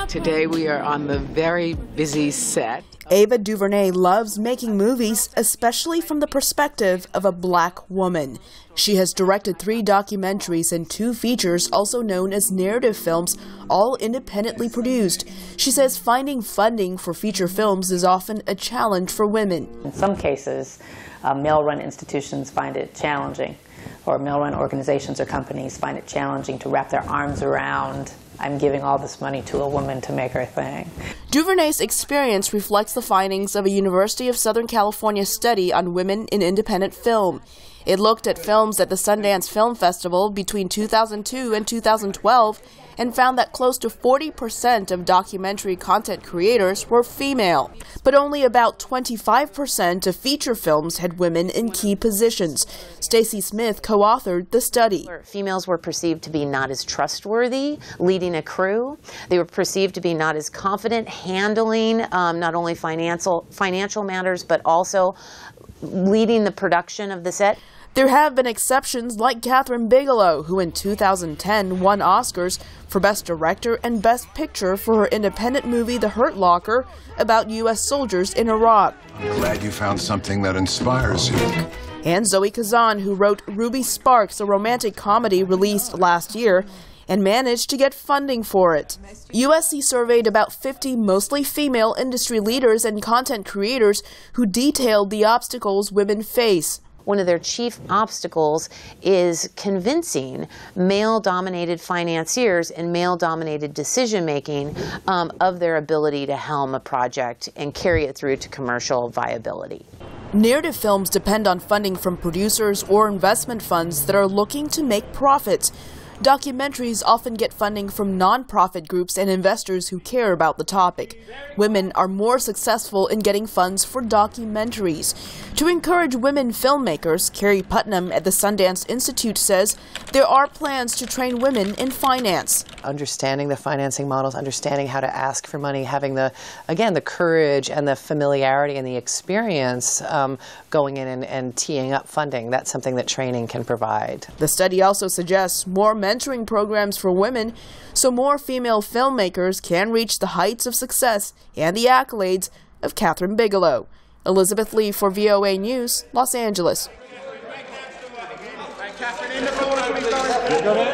Today we are on the very busy set. Ava DuVernay loves making movies, especially from the perspective of a black woman. She has directed 3 documentaries and 2 features, also known as narrative films, all independently produced. She says finding funding for feature films is often a challenge for women. In some cases, male-run institutions find it challenging, or male-run organizations or companies find it challenging to wrap their arms around, I'm giving all this money to a woman to make her thing. DuVernay's experience reflects the findings of a University of Southern California study on women in independent film. It looked at films at the Sundance Film Festival between 2002 and 2012 and found that close to 40% of documentary content creators were female. But only about 25% of feature films had women in key positions. Stacey Smith co-authored the study. Females were perceived to be not as trustworthy leading a crew. They were perceived to be not as confident handling not only financial matters, but also leading the production of the set. There have been exceptions like Kathryn Bigelow, who in 2010 won Oscars for Best Director and Best Picture for her independent movie The Hurt Locker about U.S. soldiers in Iraq. I'm glad you found something that inspires you. And Zoe Kazan, who wrote Ruby Sparks, a romantic comedy released last year, and managed to get funding for it. USC surveyed about 50 mostly female industry leaders and content creators who detailed the obstacles women face. One of their chief obstacles is convincing male-dominated financiers and male-dominated decision-making of their ability to helm a project and carry it through to commercial viability. Narrative films depend on funding from producers or investment funds that are looking to make profits. Documentaries often get funding from nonprofit groups and investors who care about the topic. Women are more successful in getting funds for documentaries. To encourage women filmmakers, Carrie Putnam at the Sundance Institute says there are plans to train women in finance. Understanding the financing models, understanding how to ask for money, having the courage and the familiarity and the experience going in and teeing up funding. That's something that training can provide. The study also suggests more mentoring programs for women so more female filmmakers can reach the heights of success and the accolades of Kathryn Bigelow. Elizabeth Lee for VOA News, Los Angeles.